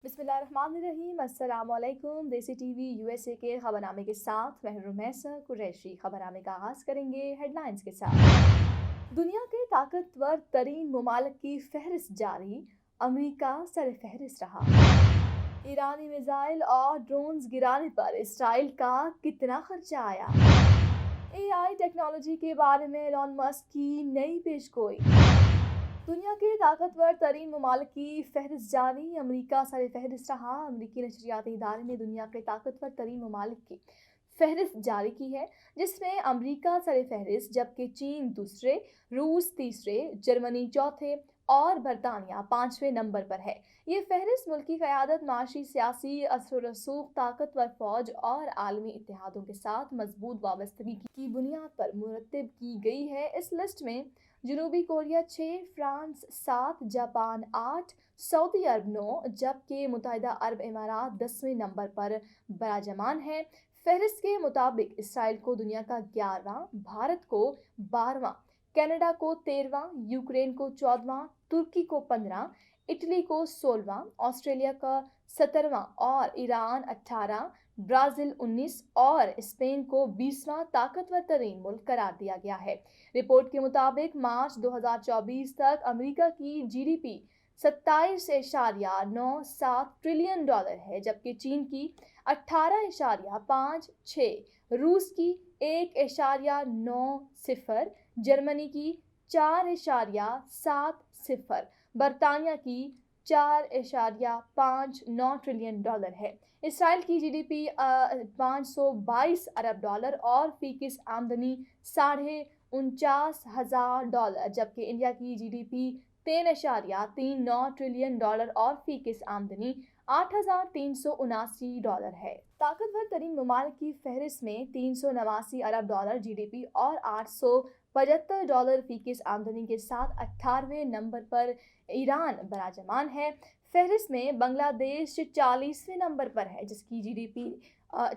बिस्मिल्लाहिर्रहमानिर्रहीम। अस्सलाम वालेकुम। देसी टीवी यूएसए के खबरनामे के साथ मैं रुमैसा कुरैशी। खबरनामे का आगाज करेंगे हेडलाइंस के साथ। दुनिया के ताकतवर तरीन ममालिक की फहरिस्त जारी, अमेरिका सरफहरिस्त रहा। ईरानी मिसाइल और ड्रोन्स गिराने पर इसराइल का कितना खर्चा आया। एआई टेक्नोलॉजी के बारे में एलॉन मस्क की नई पेशगोई। दुनिया के ताकतवर तरीन ममालिक की फहरिस्त जारी, अमेरिका सर फहरिस्त रहा। अमेरिकी नशरियाती इदारे ने दुनिया के ताकतवर तरीन ममालिक की फहरिस्त जारी की है, जिसमें अमेरिका सर फहरिस्त, जबकि चीन दूसरे, रूस तीसरे, जर्मनी चौथे और बरतानिया पांचवें नंबर पर है। ये फहरिस्त मुल्क की क़यादत, माशी सियासी असर रसूख, ताकतवर फौज और आलमी इत्तेहादों के साथ मजबूत वाबस्तगी की बुनियाद पर मुरतब की गई है। इस लिस्ट में जनूबी कोरिया 6, फ्रांस 7, जापान 8, सऊदी अरब 9, जबकि मुत्तहिदा अरब इमारात 10वें नंबर पर बराजमान है। फहरिस्त के मुताबिक इसराइल को दुनिया का 11वां, भारत को 12वां, कनाडा को 13वां, यूक्रेन को 14वां, तुर्की को 15, इटली को 16वां, ऑस्ट्रेलिया का 17वां और ईरान 18, ब्राज़ील 19 और स्पेन को 20वां ताकतवर तरीन मुल्क करार दिया गया है। रिपोर्ट के मुताबिक मार्च 2024 तक अमेरिका की जीडीपी 27.97 ट्रिलियन डॉलर है, जबकि चीन की 18.56, रूस की 1.90, जर्मनी की 4.70, बरतानिया की 4.59 ट्रिलियन डॉलर है। इसराइल की जीडीपी 522 अरब डॉलर और फीकिस आमदनी $49,000, जबकि इंडिया की जीडीपी 3.39 ट्रिलियन डॉलर और फीकिस आमदनी $8,379 है। ताकतवर तरीन ममालिक की फहरिस्त में 389 अरब डॉलर जीडीपी और $875 फीकिस आमदनी के साथ 18वें नंबर पर ईरान बराजमान है। फहरिस्त में बांग्लादेश 40वें नंबर पर है, जिसकी जीडीपी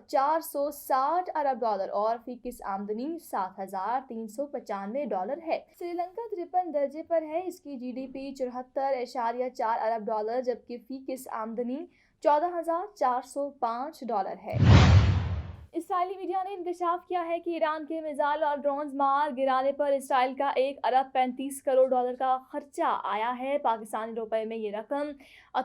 460 अरब डॉलर और फीकिस आमदनी $7,395 है। श्रीलंका 53 दर्जे पर है, इसकी जीडीपी 74.4 अरब डॉलर, जबकि फीकिस आमदनी $14,405 है। इसराइली मीडिया ने इंकशाफ किया है कि ईरान के मिसाइल और ड्रोन्स मार गिराने पर इसराइल का 1 अरब 35 करोड़ डॉलर का खर्चा आया है। पाकिस्तानी रुपए में ये रकम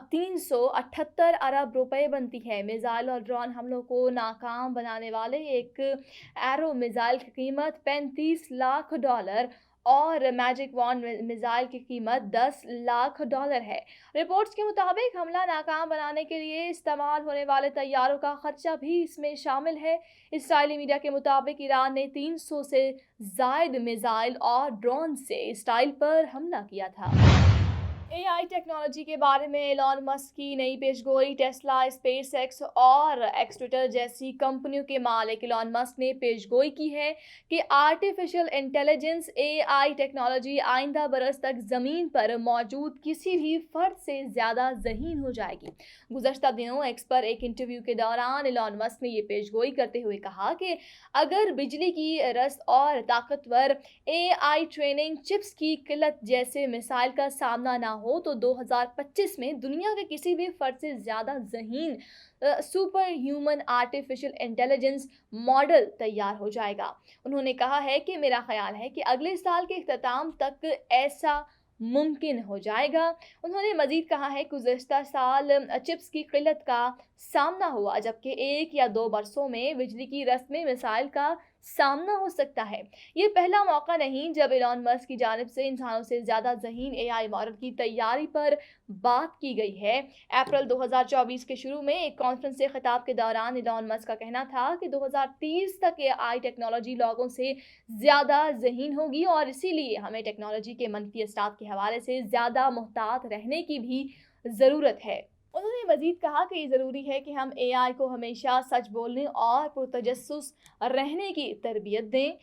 378 अरब रुपए बनती है। मिसाइल और ड्रोन हमलों को नाकाम बनाने वाले एक एरो मिसाइल की कीमत $35 लाख और मैजिक वॉन्ड मिसाइल की कीमत $10 लाख है। रिपोर्ट्स के मुताबिक हमला नाकाम बनाने के लिए इस्तेमाल होने वाले तैयारों का खर्चा भी इसमें शामिल है। इसराइली मीडिया के मुताबिक ईरान ने 300 से ज़ायद मिसाइल और ड्रोन से इसराइल पर हमला किया था। एआई टेक्नोलॉजी के बारे में एलॉन मस्क की नई पेशगोई। टेस्ला, स्पेस एक्स और एक्स ट्विटर जैसी कंपनियों के मालिक एलॉन मस्क ने पेशगोई की है कि आर्टिफिशियल इंटेलिजेंस एआई टेक्नोलॉजी आइंदा बरस तक ज़मीन पर मौजूद किसी भी फर्द से ज़्यादा ज़हीन हो जाएगी। गुज़श्ता दिनों एक्स पर एक इंटरव्यू के दौरान एलॉन मस्क ने ये पेशगोई करते हुए कहा कि अगर बिजली की रस्त और ताकतवर एआई ट्रेनिंग चिप्स की किल्लत जैसे मिसाइल का सामना ना हो तो 2025 में दुनिया के किसी भी फर्द से ज़्यादा ज़हीन super human artificial intelligence model तैयार हो जाएगा। उन्होंने कहा है कि मेरा ख्याल है कि अगले साल के इख्तिताम तक ऐसा मुमकिन हो जाएगा। उन्होंने मज़ीद कहा है कि गुज़श्ता साल चिप्स की किल्लत का सामना हुआ, जबकि 1 या 2 बरसों में बिजली की रस्त में मिसाइल का सामना हो सकता है। ये पहला मौका नहीं जब एलॉन मस्क की जानिब से इंसानों से ज़्यादा ज़हीन एआई मॉडल की तैयारी पर बात की गई है। अप्रैल 2024 के शुरू में एक कॉन्फ्रेंस से खिताब के दौरान एलॉन मस्क का कहना था कि 2030 तक एआई टेक्नोलॉजी लोगों से ज़्यादा ज़हीन होगी और इसीलिए हमें टेक्नोलॉजी के मनफी असरात के हवाले से ज़्यादा मुहतात रहने की भी ज़रूरत है। उन्होंने मज़ीद कहा कि ये ज़रूरी है कि हम एआई को हमेशा सच बोलने और पुरतजस्सुस रहने की तरबियत दें।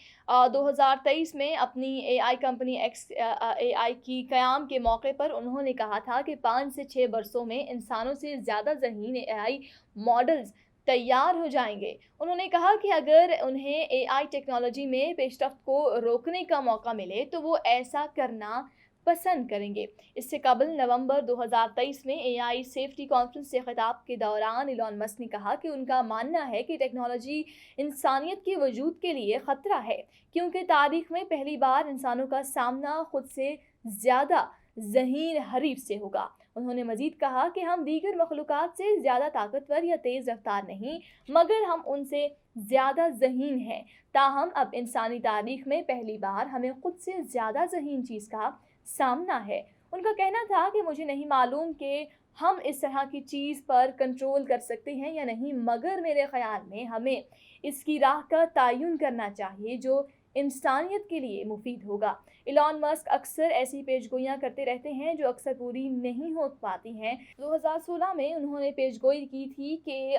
2023 में अपनी एआई कंपनी एक्स एआई की क़याम के मौके पर उन्होंने कहा था कि 5 से 6 बरसों में इंसानों से ज़्यादा ज़हीन एआई मॉडल्स तैयार हो जाएंगे। उन्होंने कहा कि अगर उन्हें एआई टेक्नोलॉजी में पेशरफ्त को रोकने का मौका मिले तो वो ऐसा करना पसंद करेंगे। इससे कबल नवंबर 2023 में AI सेफ्टी कॉन्फ्रेंस से खिताब के दौरान इलॉन मस्क ने कहा कि उनका मानना है कि टेक्नोलॉजी इंसानियत के वजूद के लिए खतरा है, क्योंकि तारीख में पहली बार इंसानों का सामना खुद से ज़्यादा ज़हीन हरीफ से होगा। उन्होंने मजीद कहा कि हम दीगर मखलूक़ात से ज़्यादा ताकतवर या तेज़ रफ्तार नहीं, मगर हम उनसे ज़्यादा ज़हीन हैं। ताहम अब इंसानी तारीख में पहली बार हमें खुद से ज़्यादा ज़हीन चीज़ का सामना है। उनका कहना था कि मुझे नहीं मालूम कि हम इस तरह की चीज़ पर कंट्रोल कर सकते हैं या नहीं, मगर मेरे ख़याल में हमें इसकी राह का तयन करना चाहिए जो इंसानियत के लिए मुफीद होगा। इलॉन मस्क अक्सर ऐसी पेशगोइयाँ करते रहते हैं जो अक्सर पूरी नहीं हो पाती हैं। 2016 में उन्होंने पेशगोई की थी कि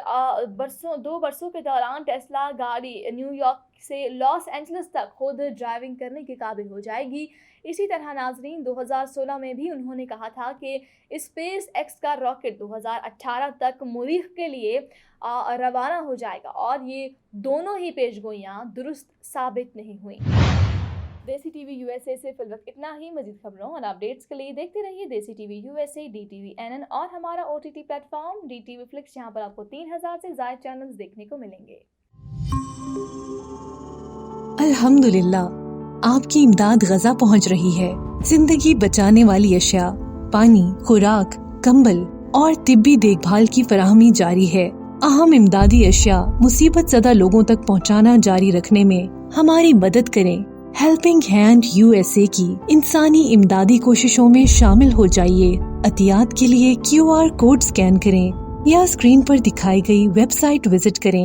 2 बरसों के दौरान टेस्ला गाड़ी न्यूयॉर्क से लॉस एंजलिस तक खुद ड्राइविंग करने के काबिल हो जाएगी। इसी तरह नाजरीन 2016 में भी उन्होंने कहा था कि स्पेस एक्स का रॉकेट 2018 तक मरीख के लिए रवाना हो जाएगा, और ये दोनों ही पेशगोइयाँ दुरुस्त साबित नहीं हुई। देसी टीवी USA से फिलवक्त इतना ही। मजीद खबरों और अपडेट्स के लिए देखते रहिए देसी टीवी USA, DTV NN और हमारा OTT प्लेटफॉर्म DTV Flix, जहां पर आपको 3000 से ज़्यादा चैनल्स देखने को मिलेंगे। अल्हम्दुलिल्लाह, आपकी इमदाद गजा पहुंच रही है। जिंदगी बचाने वाली अशिया, पानी, खुराक, कंबल और तिब्बी देखभाल की फराहमी जारी है। अहम इमदादी अशिया मुसीबत ज़दा लोगों तक पहुंचाना जारी रखने में हमारी मदद करें। हेल्पिंग हैंड USA की इंसानी इमदादी कोशिशों में शामिल हो जाइए। अतियात के लिए QR कोड स्कैन करें या स्क्रीन पर दिखाई गई वेबसाइट विजिट करें।